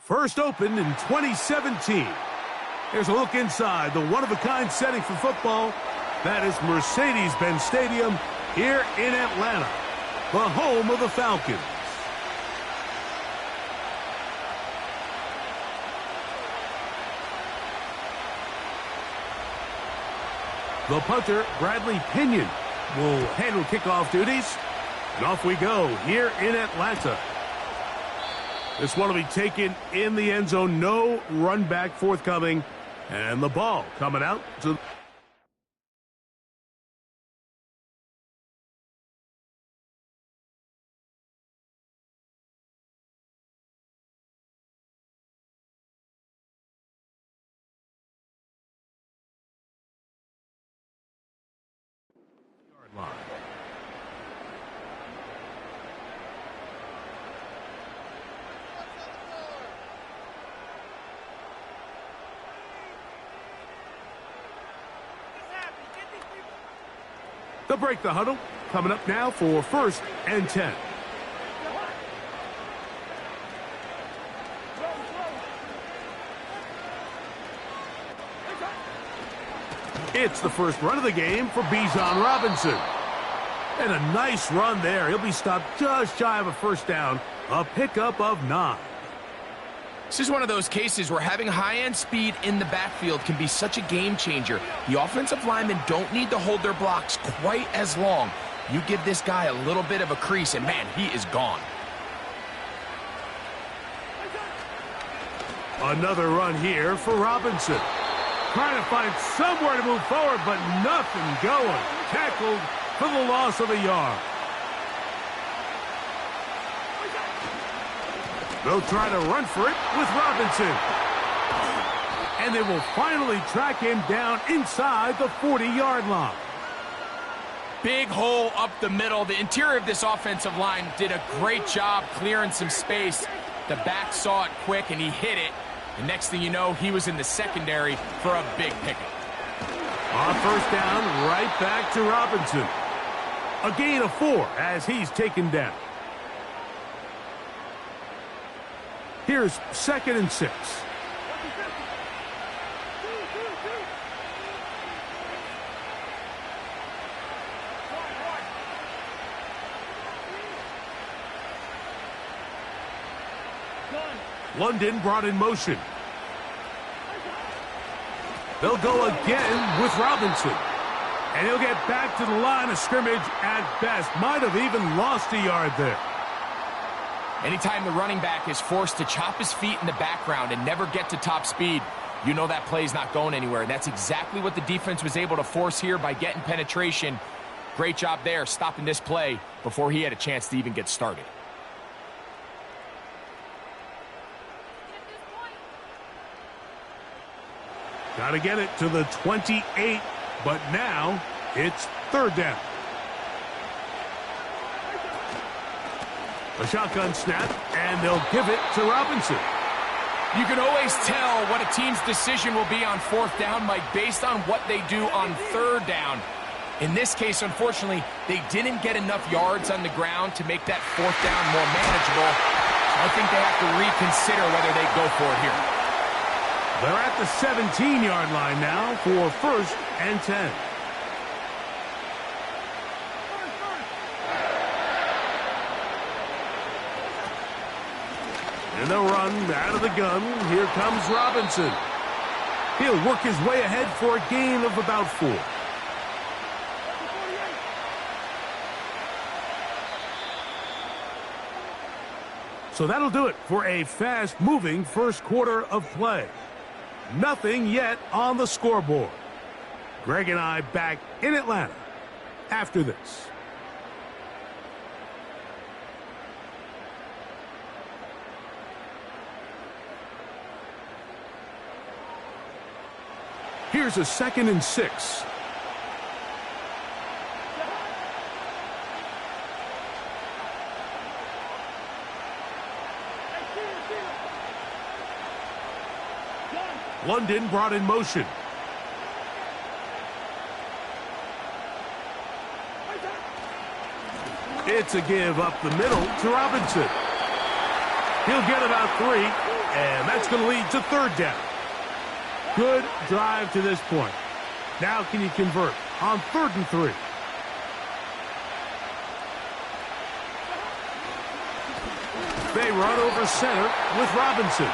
First opened in 2017. Here's a look inside the one-of-a-kind setting for football. That is Mercedes-Benz Stadium here in Atlanta, the home of the Falcons. The punter, Bradley Pinion, will handle kickoff duties. And off we go here in Atlanta. This one will be taken in the end zone. No run back forthcoming. And the ball coming out to... line. They'll break the huddle. Coming up now for 1st and 10. It's the first run of the game for Bijan Robinson. And a nice run there. He'll be stopped just shy of a first down. A pickup of 9. This is one of those cases where having high-end speed in the backfield can be such a game changer. The offensive linemen don't need to hold their blocks quite as long. You give this guy a little bit of a crease, and man, he is gone. Another run here for Robinson. Trying to find somewhere to move forward, but nothing going. Tackled for the loss of a yard. They'll try to run for it with Robinson. And they will finally track him down inside the 40-yard line. Big hole up the middle. The interior of this offensive line did a great job clearing some space. The back saw it quick, and he hit it. The next thing you know, he was in the secondary for a big pickup. On first down, right back to Robinson. A gain of 4 as he's taken down. Here's 2nd and 6. London brought in motion. They'll go again with Robinson. And he'll get back to the line of scrimmage at best. Might have even lost a yard there. Anytime the running back is forced to chop his feet in the background and never get to top speed, you know that play's not going anywhere. That's exactly what the defense was able to force here by getting penetration. Great job there, stopping this play before he had a chance to even get started. Got to get it to the 28, but now it's 3rd down. A shotgun snap, and they'll give it to Robinson. You can always tell what a team's decision will be on 4th down, Mike, based on what they do on 3rd down. In this case, unfortunately, they didn't get enough yards on the ground to make that 4th down more manageable. So I think they have to reconsider whether they go for it here. They're at the 17-yard line now for 1st and 10. And they'll run out of the gun. Here comes Robinson. He'll work his way ahead for a gain of about 4. So that'll do it for a fast-moving first quarter of play. Nothing yet on the scoreboard. Greg and I back in Atlanta after this. Here's a 2nd and 6. London brought in motion. It's a give up the middle to Robinson. He'll get about 3. And that's going to lead to third down. Good drive to this point. Now can you convert on 3rd and 3? They run over center with Robinson.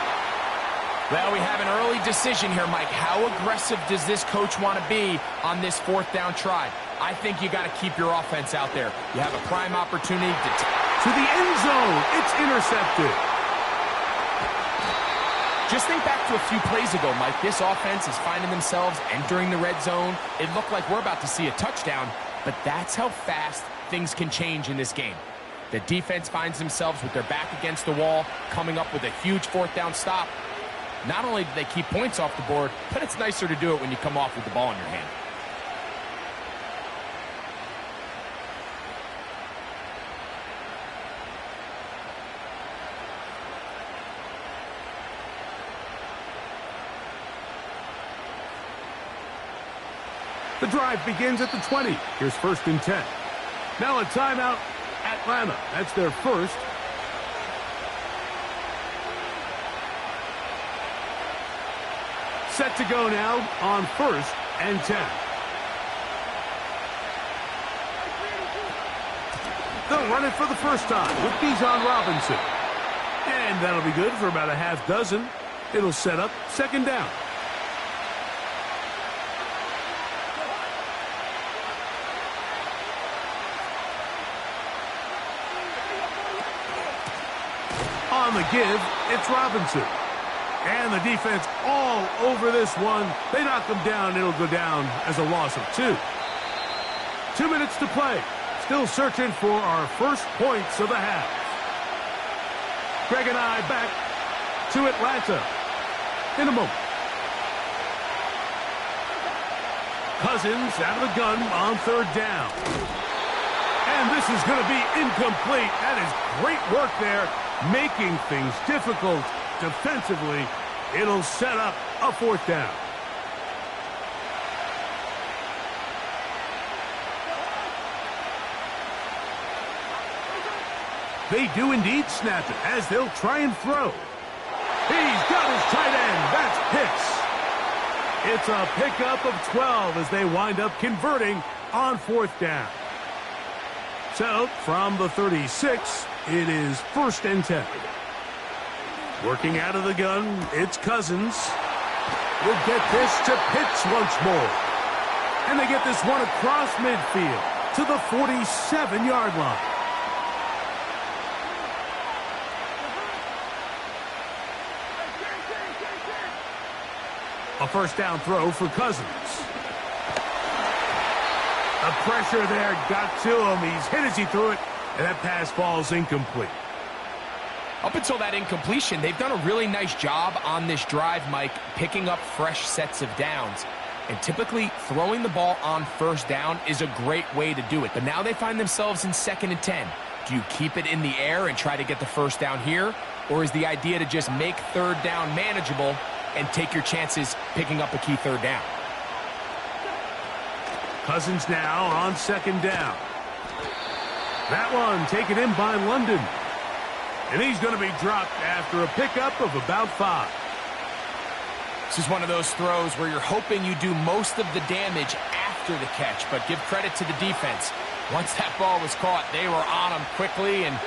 Well, we have an early decision here, Mike. How aggressive does this coach want to be on this 4th down try? I think you got to keep your offense out there. You have a prime opportunity to the end zone. It's intercepted. Just think back to a few plays ago, Mike. This offense is finding themselves entering the red zone. It looked like we're about to see a touchdown, but that's how fast things can change in this game. The defense finds themselves with their back against the wall, coming up with a huge 4th down stop. Not only do they keep points off the board, but it's nicer to do it when you come off with the ball in your hand. The drive begins at the 20. Here's 1st and 10. Now a timeout, Atlanta. That's their first. Set to go now on 1st and 10. They'll run it for the first time with Bijan Robinson. And that'll be good for about a half dozen. It'll set up 2nd down. On the give, it's Robinson. And the defense all over this one. They knock him down. It'll go down as a loss of 2. 2 minutes to play. Still searching for our first points of the half. Greg and I back to Atlanta in a moment. Cousins out of the gun on 3rd down. And this is going to be incomplete. That is great work there, making things difficult defensively. It'll set up a 4th down. They do indeed snap it as they'll try and throw. He's got his tight end. That's Pitts. It's a pickup of 12 as they wind up converting on 4th down. So from the 36, it is 1st and 10. Working out of the gun, it's Cousins. We'll get this to Pitts once more. And they get this one across midfield to the 47-yard line. A 1st down throw for Cousins. The pressure there got to him. He's hit as he threw it, and that pass falls incomplete. Up until that incompletion, they've done a really nice job on this drive, Mike, picking up fresh sets of downs. And typically, throwing the ball on 1st down is a great way to do it. But now they find themselves in 2nd and 10. Do you keep it in the air and try to get the 1st down here? Or is the idea to just make 3rd down manageable and take your chances picking up a key 3rd down? Cousins now on 2nd down. That one taken in by London. And he's going to be dropped after a pickup of about 5. This is one of those throws where you're hoping you do most of the damage after the catch, but give credit to the defense. Once that ball was caught, they were on him quickly, and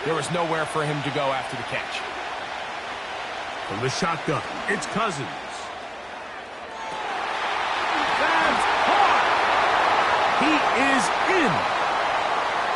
there was nowhere for him to go after the catch. From the shotgun, it's Cousins. That's caught! He is in.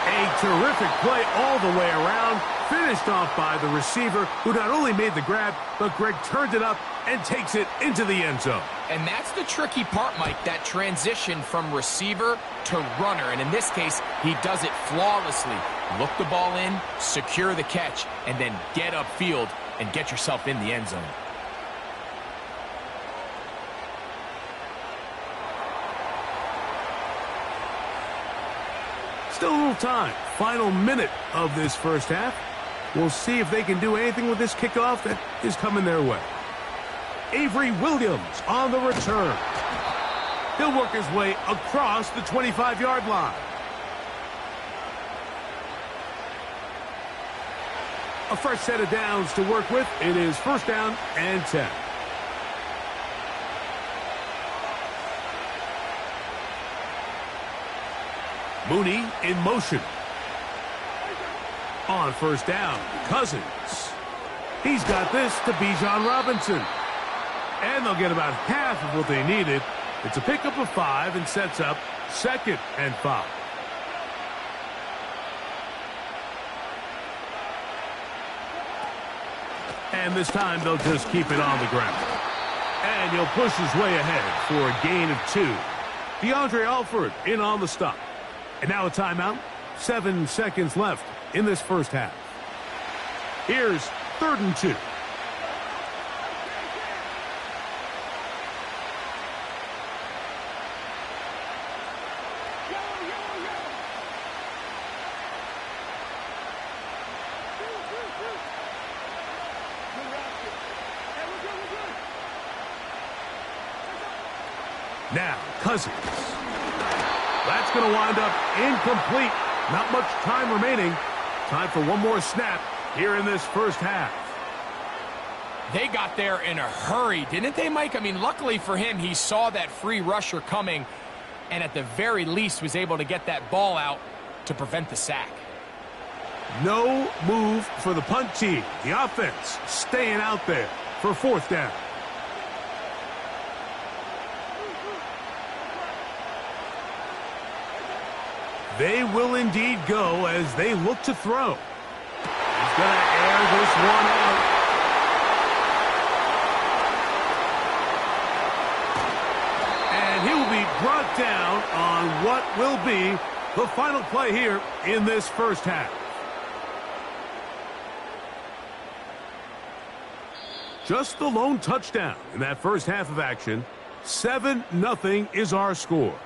A terrific play all the way around. Finished off by the receiver, who not only made the grab, but Greg turned it up and takes it into the end zone. And that's the tricky part, Mike, that transition from receiver to runner. And in this case, he does it flawlessly. Look the ball in, secure the catch, and then get upfield and get yourself in the end zone. Still a little time. Final minute of this first half. We'll see if they can do anything with this kickoff that is coming their way. Avery Williams on the return. He'll work his way across the 25-yard line. A fresh set of downs to work with. It is first down and 10. Mooney in motion. On first down, Cousins. He's got this to Bijan Robinson. And they'll get about half of what they needed. It's a pickup of 5 and sets up second and 5. And this time they'll just keep it on the ground. And he'll push his way ahead for a gain of 2. DeAndre Alford in on the stop. And now a timeout. 7 seconds left in this first half. Here's 3rd and 2. Now, Cousins. That's going to wind up incomplete. Not much time remaining. Time for one more snap here in this first half. They got there in a hurry, didn't they, Mike? I mean, luckily for him, he saw that free rusher coming and at the very least was able to get that ball out to prevent the sack. No move for the punt team. The offense staying out there for 4th down. They will indeed go as they look to throw. He's going to air this one out. And he will be brought down on what will be the final play here in this first half. Just the lone touchdown in that first half of action. 7-0 is our score.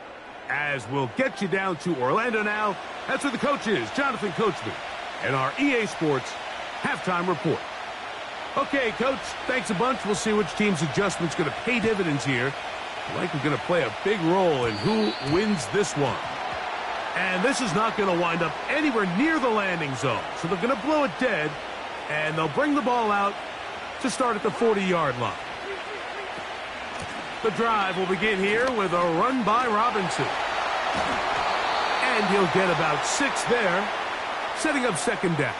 As we'll get you down to Orlando now. That's where the coach is, Jonathan Coachman, and our EA Sports halftime report. Okay, Coach, thanks a bunch. We'll see which team's adjustment's going to pay dividends here. Likely going to play a big role in who wins this one. And this is not going to wind up anywhere near the landing zone. So they're going to blow it dead, and they'll bring the ball out to start at the 40-yard line. The drive will begin here with a run by Robinson. And he'll get about 6 there, setting up second down.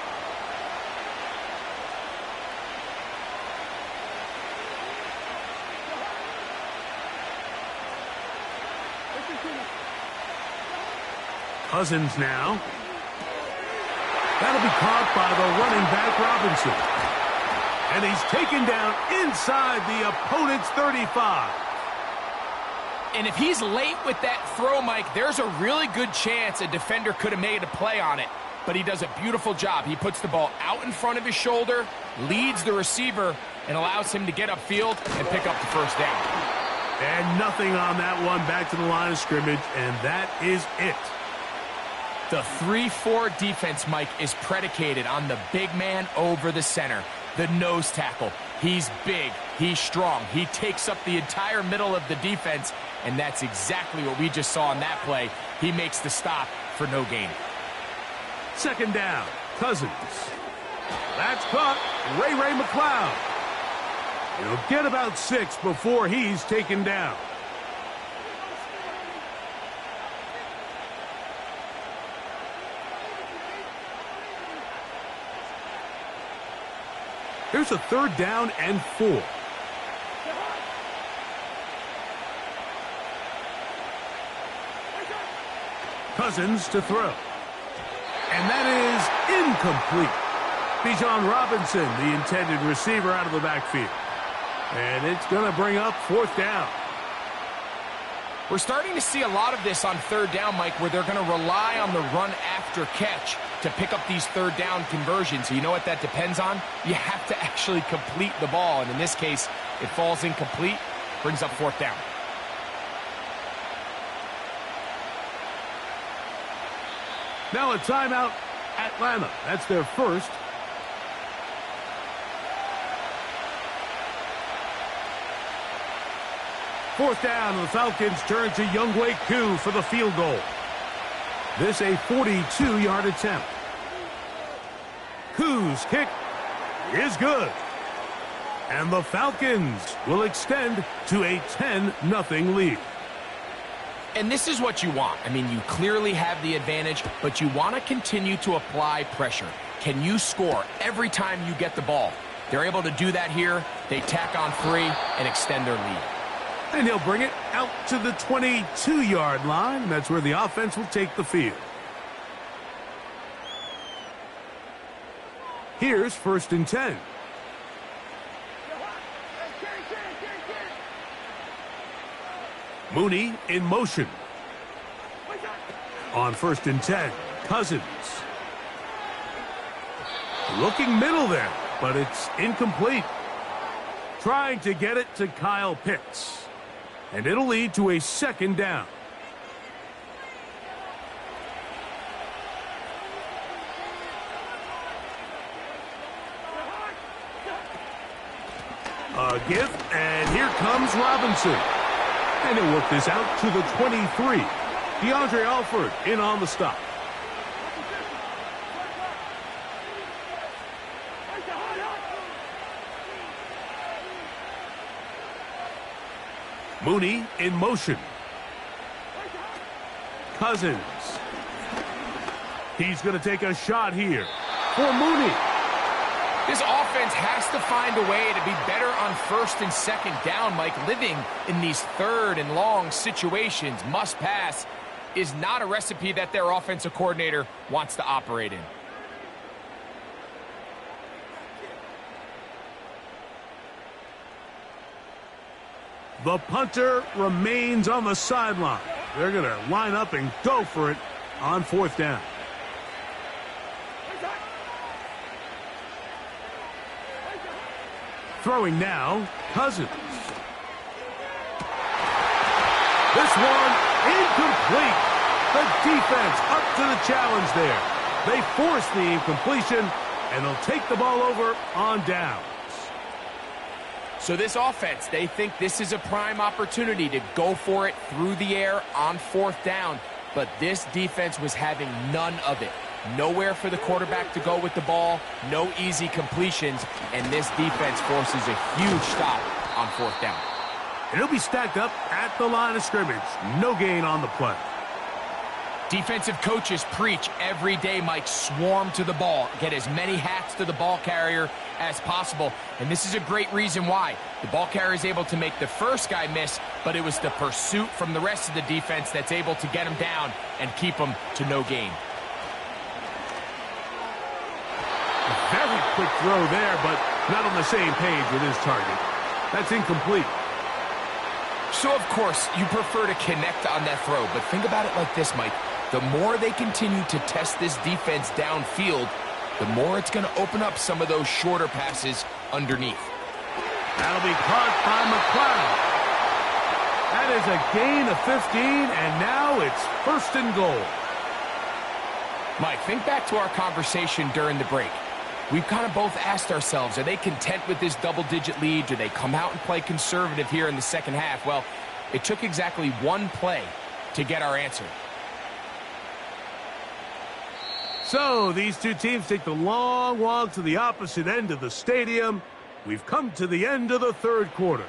Cousins now. That'll be caught by the running back Robinson. And he's taken down inside the opponent's 35. And if he's late with that throw, Mike, there's a really good chance a defender could have made a play on it. But he does a beautiful job. He puts the ball out in front of his shoulder, leads the receiver, and allows him to get upfield and pick up the first down. And nothing on that one, back to the line of scrimmage, and that is it. The 3-4 defense, Mike, is predicated on the big man over the center, the nose tackle. He's big, he's strong, he takes up the entire middle of the defense, and that's exactly what we just saw on that play. He makes the stop for no gain. Second down, Cousins. That's caught, Ray McLeod. He'll get about 6 before he's taken down. Here's a 3rd down and 4. Cousins to throw. And that is incomplete. Bijan Robinson, the intended receiver, out of the backfield. And it's going to bring up 4th down. We're starting to see a lot of this on 3rd down, Mike, where they're going to rely on the run after catch to pick up these 3rd down conversions. You know what that depends on? You have to actually complete the ball. And in this case, it falls incomplete, brings up 4th down. Now a timeout, Atlanta. That's their first. Fourth down, the Falcons turn to Younghoe Koo for the field goal. This a 42-yard attempt. Koo's kick is good. And the Falcons will extend to a 10-0 lead. And this is what you want. I mean, you clearly have the advantage, but you want to continue to apply pressure. Can you score every time you get the ball? They're able to do that here. They tack on 3 and extend their lead. And he'll bring it out to the 22-yard line. That's where the offense will take the field. Here's 1st and 10. Mooney in motion. On 1st and 10, Cousins. Looking middle there, but it's incomplete. Trying to get it to Kyle Pitts. And it'll lead to a 2nd down. A gift, and here comes Robinson. And he'll work this out to the 23. DeAndre Alford in on the stop. Mooney in motion. Cousins. He's going to take a shot here for Mooney. This offense has to find a way to be better on 1st and 2nd down, Mike. Living in these 3rd and long situations, must pass, is not a recipe that their offensive coordinator wants to operate in. The punter remains on the sideline. They're going to line up and go for it on 4th down. Throwing now, Cousins. This one incomplete. The defense up to the challenge there. They force the incompletion, and they'll take the ball over on downs. So this offense, they think this is a prime opportunity to go for it through the air on 4th down. But this defense was having none of it. Nowhere for the quarterback to go with the ball, no easy completions, and this defense forces a huge stop on 4th down. And he'll be stacked up at the line of scrimmage. No gain on the play. Defensive coaches preach every day, Mike, swarm to the ball. Get as many hats to the ball carrier as possible. And this is a great reason why. The ball carrier is able to make the first guy miss, but it was the pursuit from the rest of the defense that's able to get him down and keep him to no gain. Very quick throw there, but not on the same page with his target. That's incomplete. So, of course, you prefer to connect on that throw, but think about it like this, Mike. The more they continue to test this defense downfield, the more it's going to open up some of those shorter passes underneath. That'll be caught by McLeod. That is a gain of 15, and now it's 1st and goal. Mike, think back to our conversation during the break. We've kind of both asked ourselves, are they content with this double-digit lead? Do they come out and play conservative here in the 2nd half? Well, it took exactly one play to get our answer. So these two teams take the long walk to the opposite end of the stadium. We've come to the end of the 3rd quarter.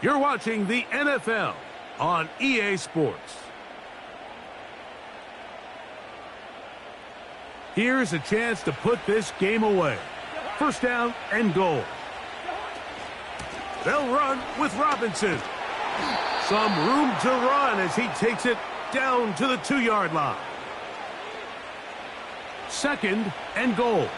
You're watching the NFL on EA Sports. Here's a chance to put this game away. 1st down and goal. They'll run with Robinson. Some room to run as he takes it down to the 2-yard line. 2nd and goal.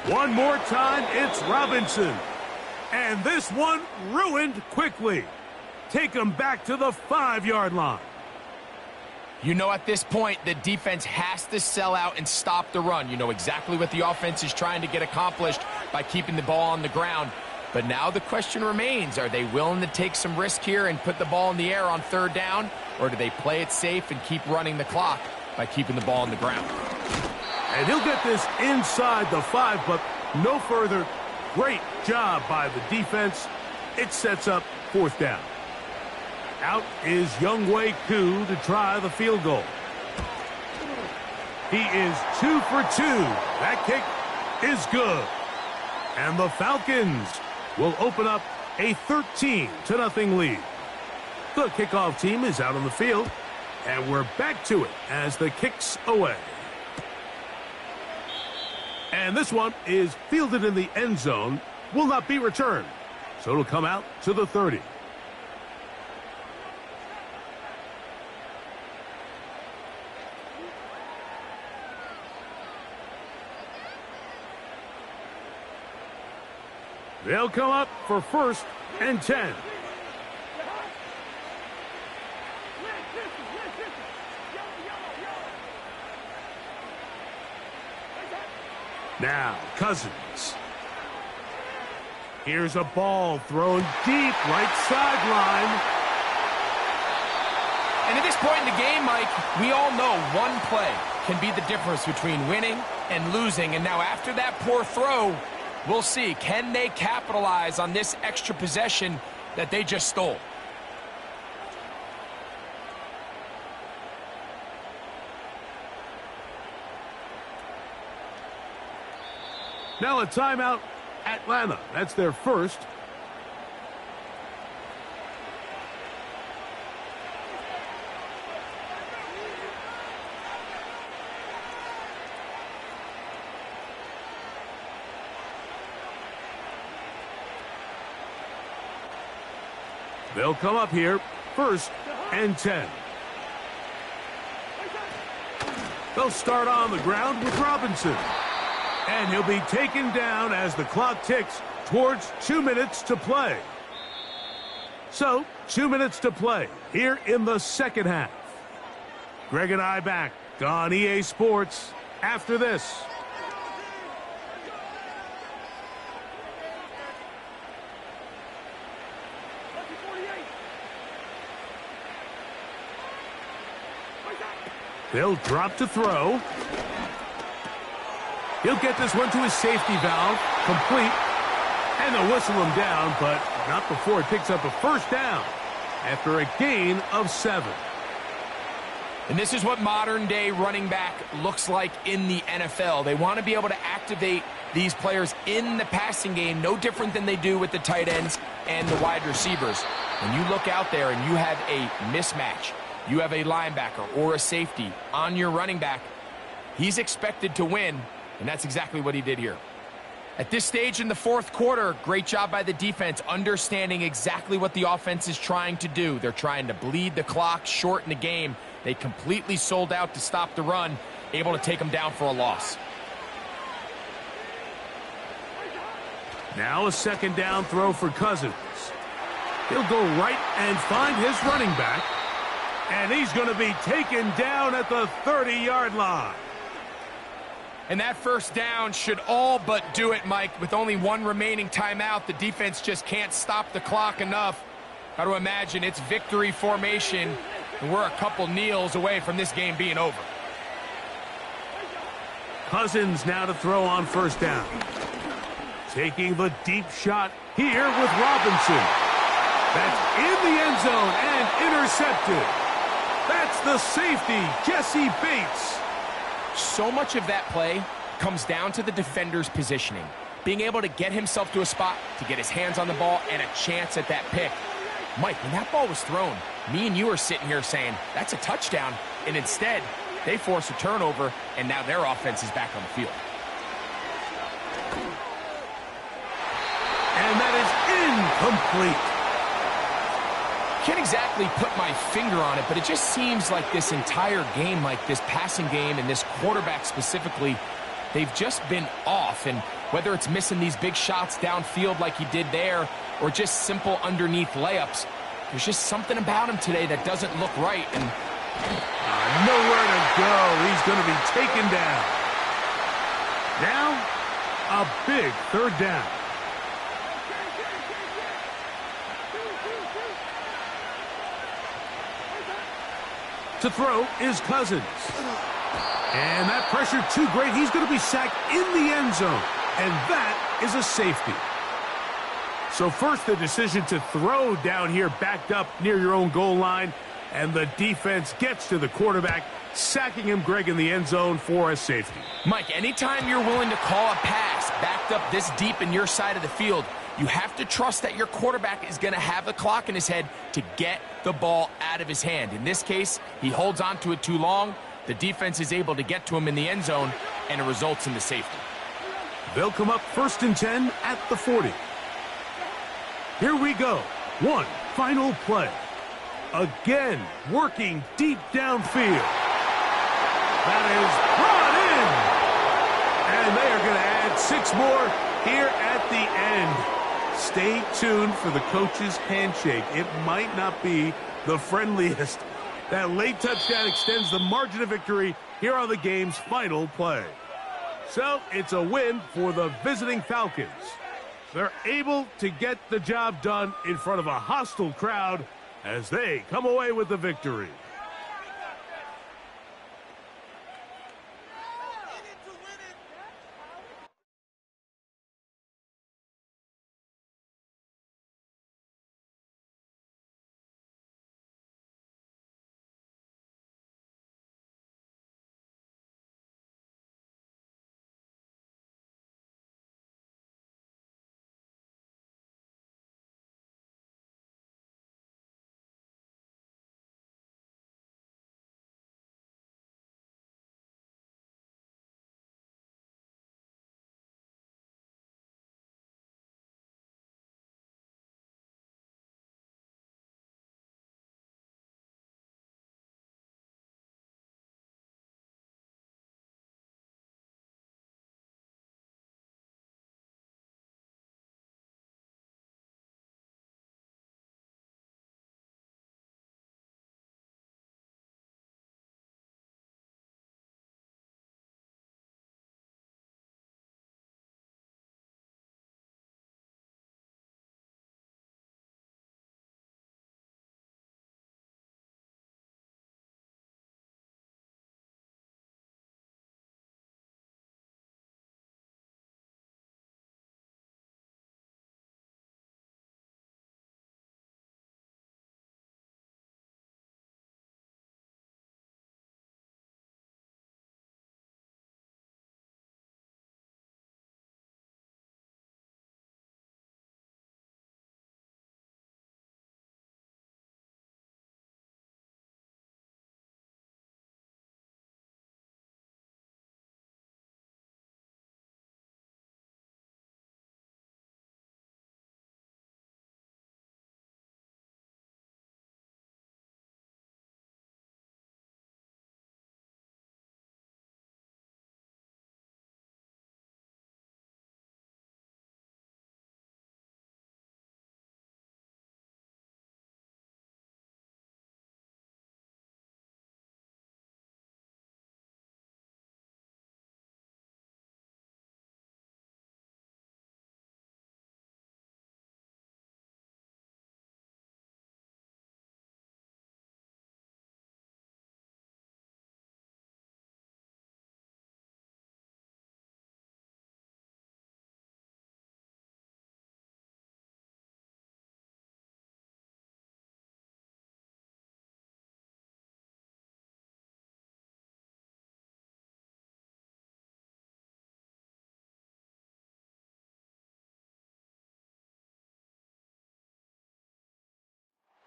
One more time, it's Robinson. And this one ruined quickly. Take him back to the 5-yard line. You know, at this point, the defense has to sell out and stop the run. You know exactly what the offense is trying to get accomplished by keeping the ball on the ground. But now the question remains, are they willing to take some risk here and put the ball in the air on 3rd down? Or do they play it safe and keep running the clock by keeping the ball on the ground? And he'll get this inside the 5, but no further. Great job by the defense. It sets up 4th down. Out is Younghoe Koo to try the field goal. He is 2 for 2. That kick is good. And the Falcons will open up a 13-0 lead. The kickoff team is out on the field, and we're back to it as the kick's away. And this one is fielded in the end zone, will not be returned. So it'll come out to the 30. They'll come up for 1st and 10. Now, Cousins. Here's a ball thrown deep right sideline. And at this point in the game, Mike, we all know one play can be the difference between winning and losing. And now after that poor throw, we'll see, can they capitalize on this extra possession that they just stole? Now a timeout, Atlanta. That's their first. They'll come up here, 1st and 10. They'll start on the ground with Robinson. And he'll be taken down as the clock ticks towards 2 minutes to play. So, 2 minutes to play here in the second half. Greg and I back on EA Sports after this. They'll drop to throw. He'll get this one to his safety valve, complete, and they'll whistle him down, but not before he picks up a 1st down after a gain of 7. And this is what modern-day running back looks like in the NFL. They want to be able to activate these players in the passing game, no different than they do with the tight ends and the wide receivers. When you look out there and you have a mismatch, you have a linebacker or a safety on your running back, he's expected to win. And that's exactly what he did here. At this stage in the 4th quarter, great job by the defense, understanding exactly what the offense is trying to do. They're trying to bleed the clock, shorten the game. They completely sold out to stop the run, able to take them down for a loss. Now a 2nd down throw for Cousins. He'll go right and find his running back. And he's going to be taken down at the 30-yard line. And that 1st down should all but do it, Mike. With only 1 remaining timeout, the defense just can't stop the clock enough. Got to imagine it's victory formation, and we're a couple kneels away from this game being over. Cousins now to throw on 1st down. Taking the deep shot here with Robinson. That's in the end zone and intercepted. That's the safety, Jesse Bates. So much of that play comes down to the defender's positioning. Being able to get himself to a spot, to get his hands on the ball, and a chance at that pick. Mike, when that ball was thrown, me and you are sitting here saying, that's a touchdown. And instead, they force a turnover, and now their offense is back on the field. And that is incomplete. Can't exactly put my finger on it, but it just seems like this entire game, like this passing game and this quarterback specifically, they've just been off. And whether it's missing these big shots downfield like he did there or just simple underneath layups, there's just something about him today that doesn't look right. And nowhere to go. He's going to be taken down. Now, a big 3rd down. To throw is Cousins. And that pressure too great. He's going to be sacked in the end zone. And that is a safety. So first, the decision to throw down here backed up near your own goal line. And the defense gets to the quarterback, sacking him, Greg, in the end zone for a safety. Mike, anytime you're willing to call a pass backed up this deep in your side of the field, you have to trust that your quarterback is going to have the clock in his head to get the ball out of his hand. In this case, he holds on to it too long. The defense is able to get to him in the end zone, and it results in the safety. They'll come up 1st and 10 at the 40. Here we go. One final play. Again, working deep downfield. That is brought in. And they are going to add 6 more here at the end. Stay tuned for the coach's handshake. It might not be the friendliest. That late touchdown extends the margin of victory here on the game's final play. So it's a win for the visiting Falcons. They're able to get the job done in front of a hostile crowd as they come away with the victory.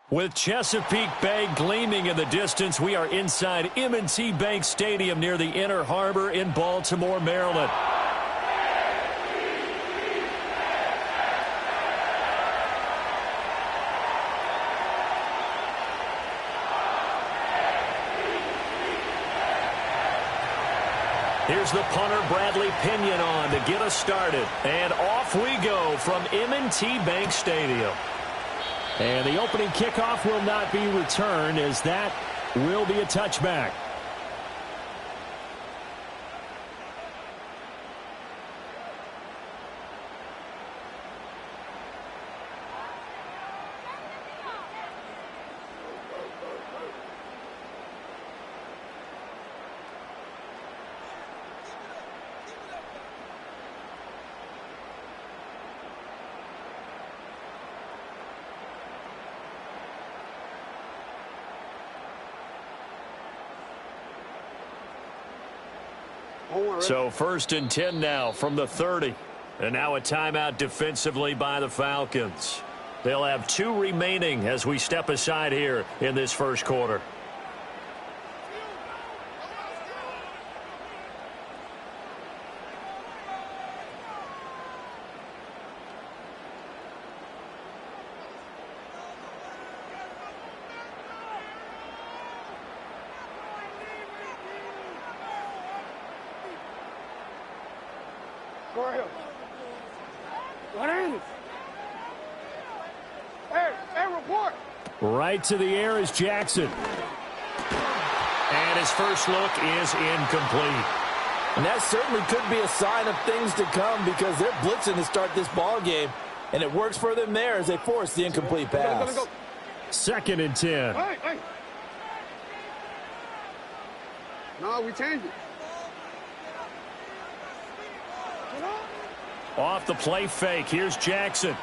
With Chesapeake Bay gleaming in the distance, we are inside M&T Bank Stadium near the Inner Harbor in Baltimore, Maryland. Here's the punter, Bradley Pinion, on to get us started. And off we go from M&T Bank Stadium. And the opening kickoff will not be returned, as that will be a touchback. So 1st and 10 now from the 30. And now a timeout defensively by the Falcons. They'll have 2 remaining as we step aside here in this first quarter. Right to the air is Jackson. And his first look is incomplete. And that certainly could be a sign of things to come because they're blitzing to start this ball game, and it works for them there as they force the incomplete pass. 2nd and 10. Hey. No, we changed it. Off the play fake. Here's Jackson.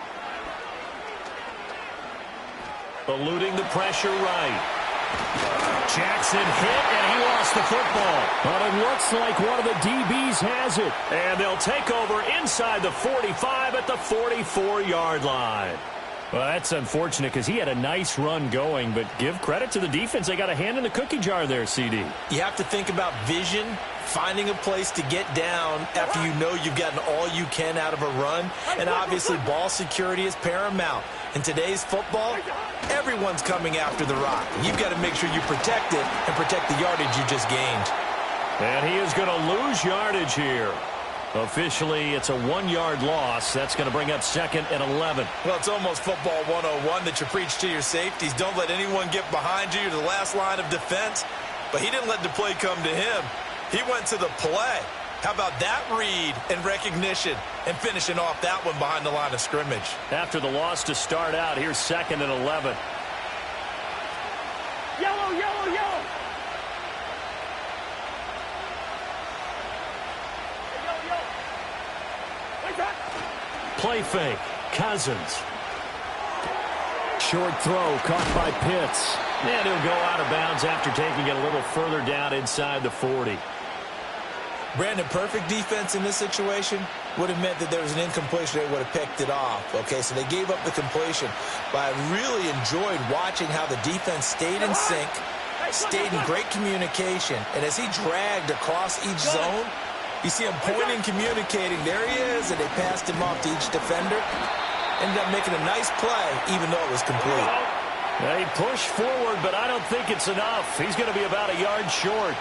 Eluding the pressure right. Jackson hit, and he lost the football. But it looks like one of the DBs has it. And they'll take over inside the 45 at the 44-yard line. Well, that's unfortunate because he had a nice run going, but give credit to the defense. They got a hand in the cookie jar there, CD. You have to think about vision, finding a place to get down after you know you've gotten all you can out of a run, and obviously ball security is paramount. In today's football, everyone's coming after the rock. You've got to make sure you protect it and protect the yardage you just gained. And he is going to lose yardage here. Officially, it's a 1-yard loss. That's going to bring up 2nd and 11. Well, it's almost football 101 that you preach to your safeties. Don't let anyone get behind you. You're the last line of defense. But he didn't let the play come to him. He went to the play. How about that read and recognition and finishing off that one behind the line of scrimmage? After the loss to start out, here's 2nd and 11. Yellow, yellow, yellow. Play fake. Cousins. Short throw caught by Pitts. And he'll go out of bounds after taking it a little further down inside the 40. Brandon, perfect defense in this situation would have meant that there was an incompletion. They would have picked it off. Okay, so they gave up the completion. But I really enjoyed watching how the defense stayed in sync, stayed in great communication. And as he dragged across each zone, you see him pointing, communicating. There he is, and they passed him off to each defender. Ended up making a nice play, even though it was complete. They push forward, but I don't think it's enough. He's going to be about a yard short.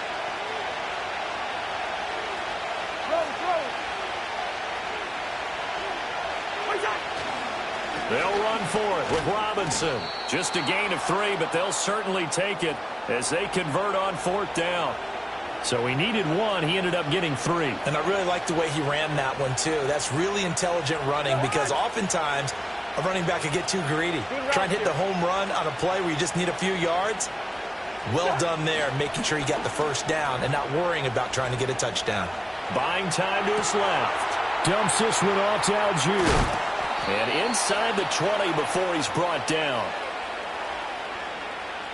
They'll run for it with Robinson. Just a gain of 3, but they'll certainly take it as they convert on 4th down. So he needed 1. He ended up getting 3. And I really like the way he ran that one, too. That's really intelligent running because oftentimes a running back could get too greedy. Try and hit the home run on a play where you just need a few yards. Well done there, making sure he got the first down and not worrying about trying to get a touchdown. Buying time to his left. Dumps this one off to Algier. And inside the 20 before he's brought down.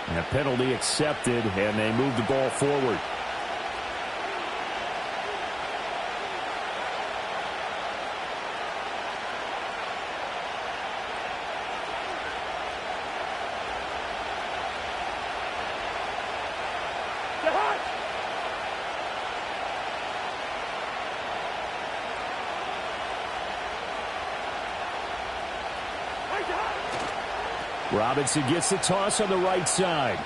And a penalty accepted, and they move the ball forward. Robinson gets the toss on the right side.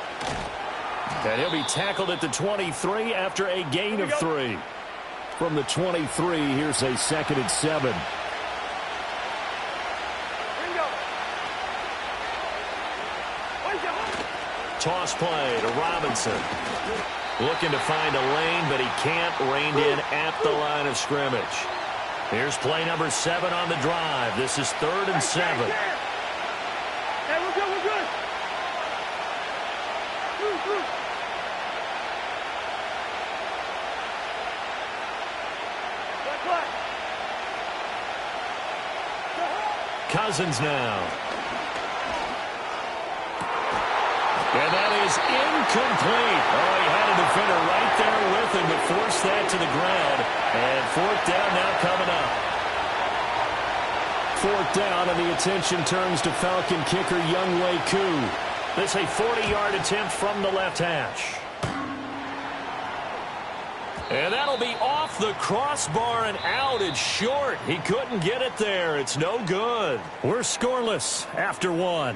And he'll be tackled at the 23 after a gain of 3. From the 23, here's a 2nd and 7. Toss play to Robinson. Looking to find a lane, but he can't. Reined in at the line of scrimmage. Here's play number 7 on the drive. This is 3rd and 7. Hey, we're good, we're good. Cousins now. And that is incomplete. Oh, he had a defender right there with him to force that to the ground. And fourth down now coming up. Fourth down, and the attention turns to Falcon kicker Younghoe Koo. This a 40-yard attempt from the left hash. And that'll be off the crossbar and out. It's short. He couldn't get it there. It's no good. We're scoreless after one.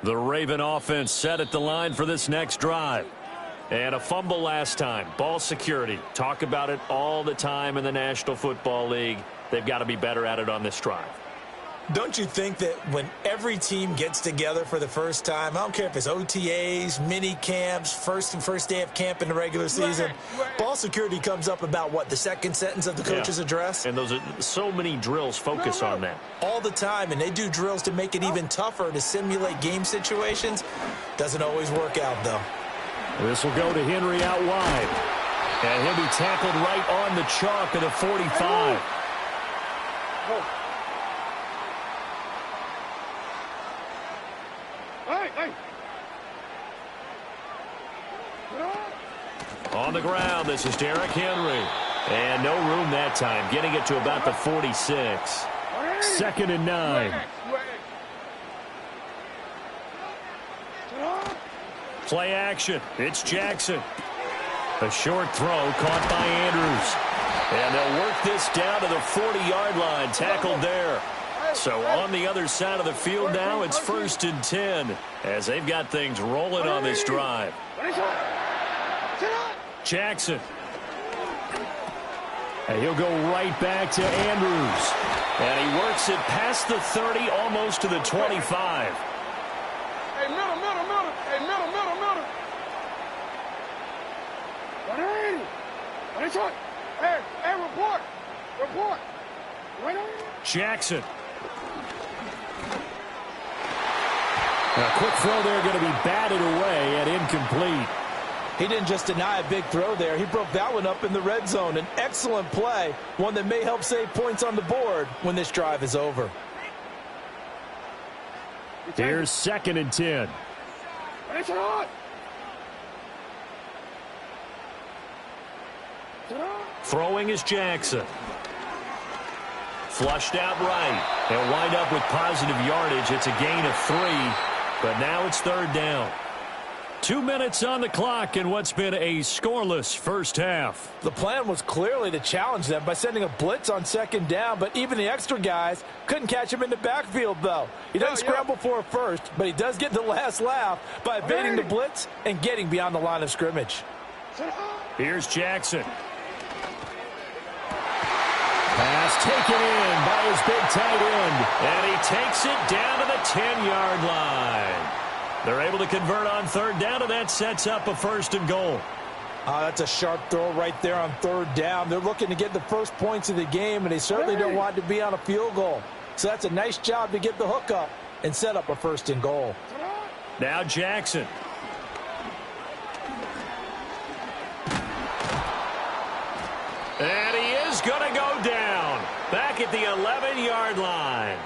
The Raven offense set at the line for this next drive. And a fumble last time. Ball security. Talk about it all the time in the National Football League. They've got to be better at it on this drive. Don't you think that when every team gets together for the first time, I don't care if it's OTAs, mini camps, first day of camp in the regular season, ball security comes up about, what, the second sentence of the coach's address? And those are so many drills focus on that. All the time, and they do drills to make it even tougher to simulate game situations. Doesn't always work out, though. This will go to Henry out wide. And he'll be tackled right on the chalk of the 45. On the ground, this is Derrick Henry. And no room that time, getting it to about the 46. Second and 9. Play action. It's Jackson. A short throw caught by Andrews. And they'll work this down to the 40-yard line, tackled there. So on the other side of the field now, it's 1st and 10 as they've got things rolling on this drive. Jackson. And he'll go right back to Andrews. And he works it past the 30, almost to the 25. Hey, middle. Hey, middle. Hey, report. Right on. Jackson. A quick throw there going to be batted away and incomplete. He didn't just deny a big throw there. He broke that one up in the red zone. An excellent play, one that may help save points on the board when this drive is over. Here's 2nd and 10. Throwing is Jackson. Flushed out right. They'll wind up with positive yardage. It's a gain of 3, but now it's 3rd down. 2 minutes on the clock in what's been a scoreless first half. The plan was clearly to challenge them by sending a blitz on 2nd down, but even the extra guys couldn't catch him in the backfield, though. He doesn't scramble for a first, but he does get the last laugh by evading the blitz and getting beyond the line of scrimmage. Here's Jackson. Pass taken in by his big tight end, and he takes it down to the 10-yard line. They're able to convert on 3rd down, and that sets up a 1st and goal. That's a sharp throw right there on 3rd down. They're looking to get the first points of the game, and they certainly don't want to be on a field goal. So that's a nice job to get the hook up and set up a 1st and goal. Now Jackson. And he is going to go down back at the 11-yard line.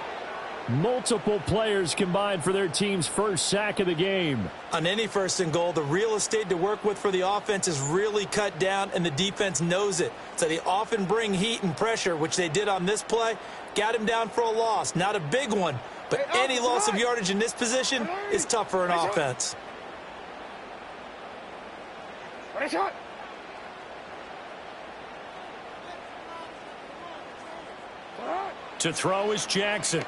Multiple players combined for their team's first sack of the game. On any 1st and goal, the real estate to work with for the offense is really cut down, and the defense knows it. So they often bring heat and pressure, which they did on this play. Got him down for a loss. Not a big one, but any loss of yardage in this position is tough for an offense. To throw is Jackson.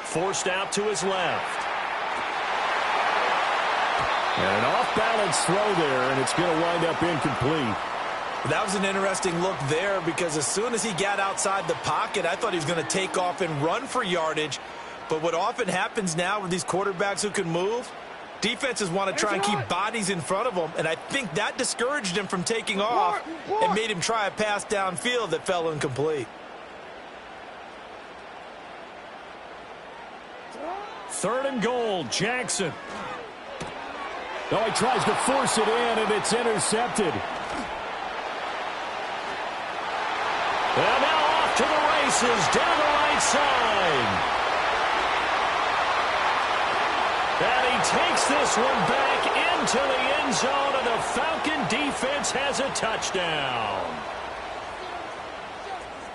Forced out to his left. And an off-balance throw there, and it's going to wind up incomplete. That was an interesting look there because as soon as he got outside the pocket, I thought he was going to take off and run for yardage. But what often happens now with these quarterbacks who can move, defenses want to try and keep bodies in front of them, and I think that discouraged him from taking off and made him try a pass downfield that fell incomplete. 3rd and goal. Jackson. Oh, he tries to force it in, and it's intercepted. And now off to the races down the right side. And he takes this one back into the end zone, and the Falcon defense has a touchdown.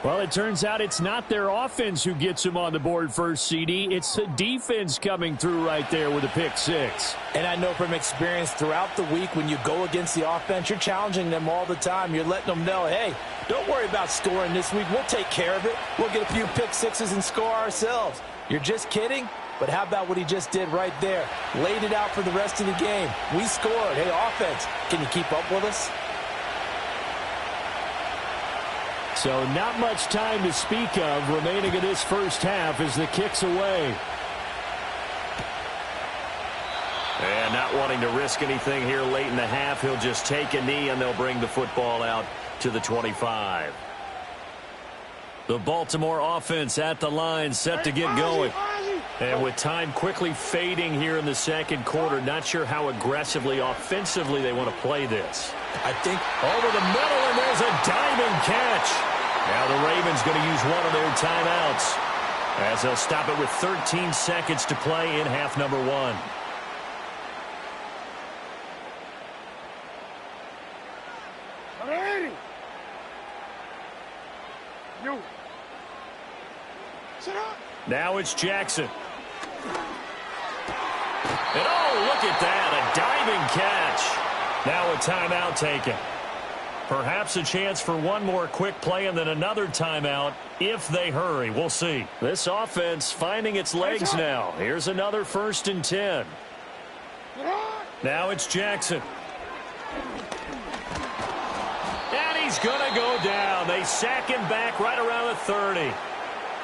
Well, it turns out it's not their offense who gets them on the board first, CD. It's the defense coming through right there with a pick six. And I know from experience throughout the week when you go against the offense, you're challenging them all the time. You're letting them know, hey, don't worry about scoring this week. We'll take care of it. We'll get a few pick sixes and score ourselves. You're just kidding? But how about what he just did right there? Laid it out for the rest of the game. We scored. Hey, offense, can you keep up with us? So not much time to speak of remaining in this first half as the kick's away. And not wanting to risk anything here late in the half, he'll just take a knee and they'll bring the football out to the 25. The Baltimore offense at the line, set to get going. And with time quickly fading here in the second quarter, not sure how aggressively, offensively they want to play this. I think over the middle, and there's a diving catch. Now the Ravens going to use one of their timeouts as they'll stop it with 13 seconds to play in half number 1. Now it's Jackson. And oh, look at that, a diving catch. Now a timeout taken. Perhaps a chance for one more quick play and then another timeout if they hurry. We'll see. This offense finding its legs now. Here's another 1st and 10. Now it's Jackson. And he's going to go down. They sack him back right around the 30.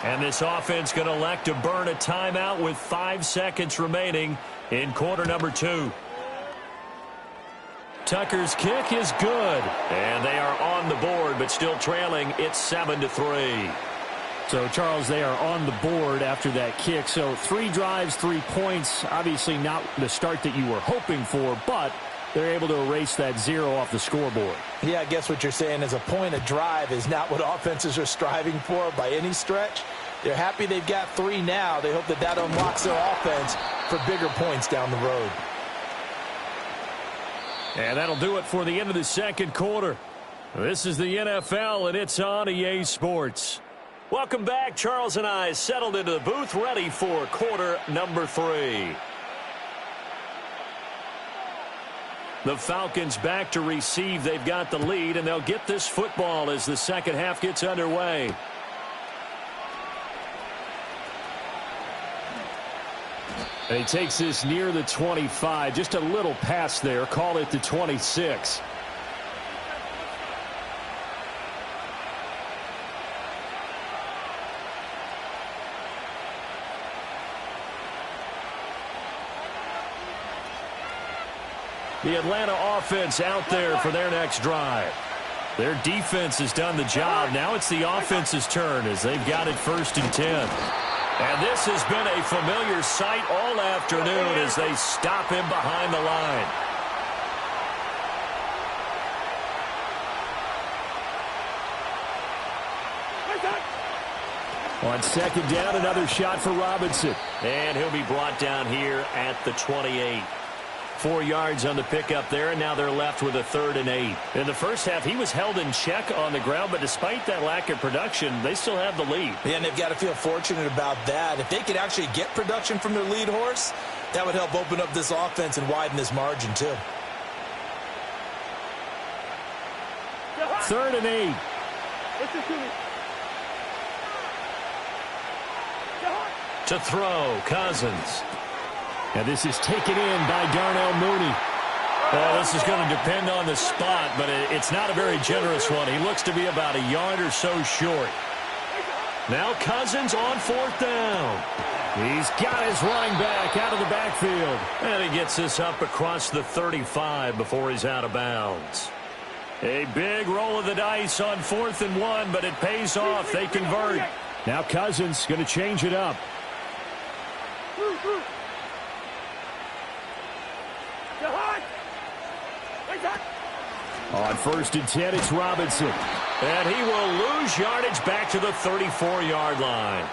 And this offense going to elect to burn a timeout with 5 seconds remaining in quarter number 2. Tucker's kick is good. And they are on the board, but still trailing. It's 7-3. So, Charles, they are on the board after that kick. So 3 drives, 3 points. Obviously not the start that you were hoping for, but they're able to erase that 0 off the scoreboard. Yeah, I guess what you're saying is a point a drive is not what offenses are striving for by any stretch. They're happy they've got 3 now. They hope that that unlocks their offense for bigger points down the road. And that'll do it for the end of the second quarter. This is the NFL, and it's on EA Sports. Welcome back. Charles and I settled into the booth, ready for quarter number 3. The Falcons back to receive. They've got the lead, and they'll get this football as the second half gets underway. And he takes this near the 25. Just a little pass there. Call it the 26. The Atlanta offense out there for their next drive. Their defense has done the job. Now it's the offense's turn as they've got it 1st and 10. And this has been a familiar sight all afternoon as they stop him behind the line. On 2nd down, another shot for Robinson. And he'll be brought down here at the 28. 4 yards on the pickup there, and now they're left with a 3rd and 8. In the first half, he was held in check on the ground, but despite that lack of production, they still have the lead. Yeah, and they've got to feel fortunate about that. If they could actually get production from their lead horse, that would help open up this offense and widen this margin, too. 3rd and 8. To throw, Cousins. And this is taken in by Darnell Mooney. Well, this is going to depend on the spot, but it's not a very generous one. He looks to be about a yard or so short. Now Cousins on 4th down. He's got his running back out of the backfield. And he gets this up across the 35 before he's out of bounds. A big roll of the dice on 4th and 1, but it pays off. They convert. Now Cousins going to change it up. On 1st and 10, it's Robinson. And he will lose yardage back to the 34-yard line.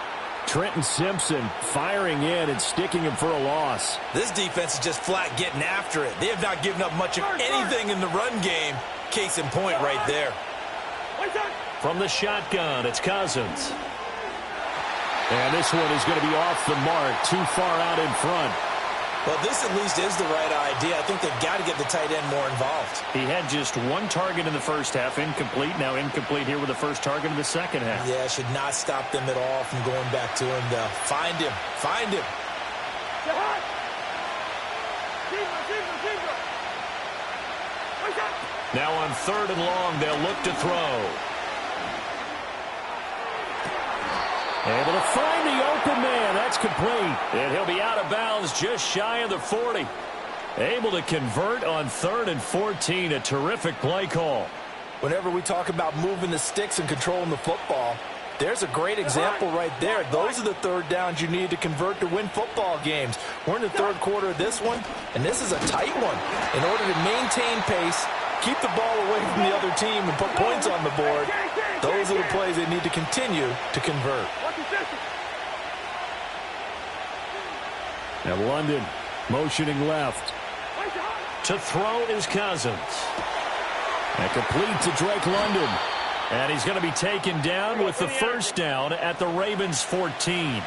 Trenton Simpson firing in and sticking him for a loss. This defense is just flat getting after it. They have not given up much of anything in the run game. Case in point right there. From the shotgun, it's Cousins. And this one is going to be off the mark, too far out in front. Well, this at least is the right idea. I think they've got to get the tight end more involved. He had just one target in the first half, incomplete. Now incomplete here with the first target in the second half. Yeah, should not stop them at all from going back to him, though. Find him. Find him. Now on 3rd and long, they'll look to throw. Able to find the open man. That's complete. And he'll be out of bounds just shy of the 40. Able to convert on 3rd and 14. A terrific play call. Whenever we talk about moving the sticks and controlling the football, there's a great example right there. Those are the 3rd downs you need to convert to win football games. We're in the 3rd quarter of this one, and this is a tight one. In order to maintain pace, keep the ball away from the other team, and put points on the board, those are the plays they need to continue to convert. Now London motioning left. To throw is Cousins. And complete to Drake London. And he's going to be taken down with the 1st down at the Ravens' 14.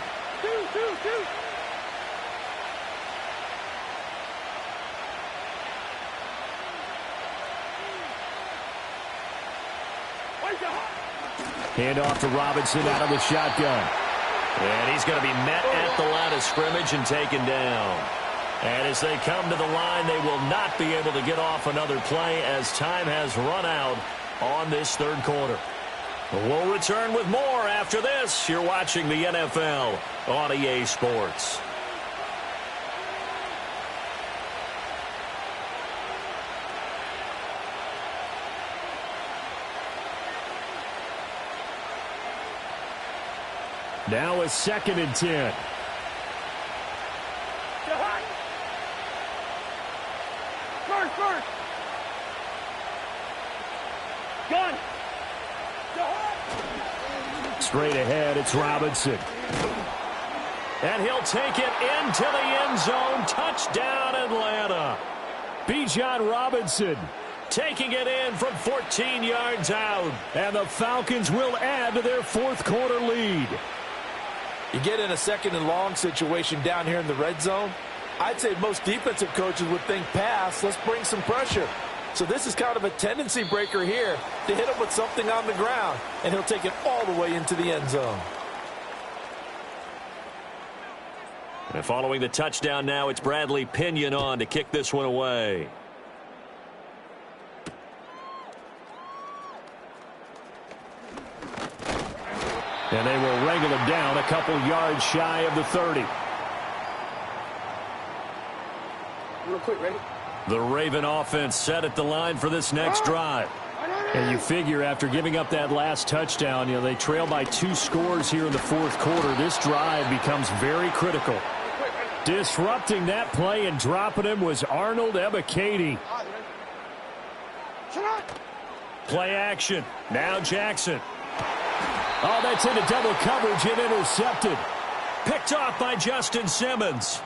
Hand off to Robinson out of the shotgun. And he's going to be met at the line of scrimmage and taken down. And as they come to the line, they will not be able to get off another play as time has run out on this 3rd quarter. We'll return with more after this. You're watching the NFL on EA Sports. Now a 2nd and 10. First. Gun. Straight ahead, it's Robinson. And he'll take it into the end zone. Touchdown, Atlanta. Bijan Robinson taking it in from 14 yards out. And the Falcons will add to their 4th quarter lead. You get in a 2nd and long situation down here in the red zone, I'd say most defensive coaches would think pass, let's bring some pressure. So this is kind of a tendency breaker here to hit him with something on the ground, and he'll take it all the way into the end zone. And following the touchdown now, it's Bradley Pinion on to kick this one away. And they will wrangle him down a couple yards shy of the 30. Real quick, ready? The Raven offense set at the line for this next drive. And you figure after giving up that last touchdown, they trail by 2 scores here in the 4th quarter. This drive becomes very critical. Disrupting that play and dropping him was Arnold Ebiketie. Play action. Now Jackson. Oh, that's into double coverage and intercepted. Picked off by Justin Simmons.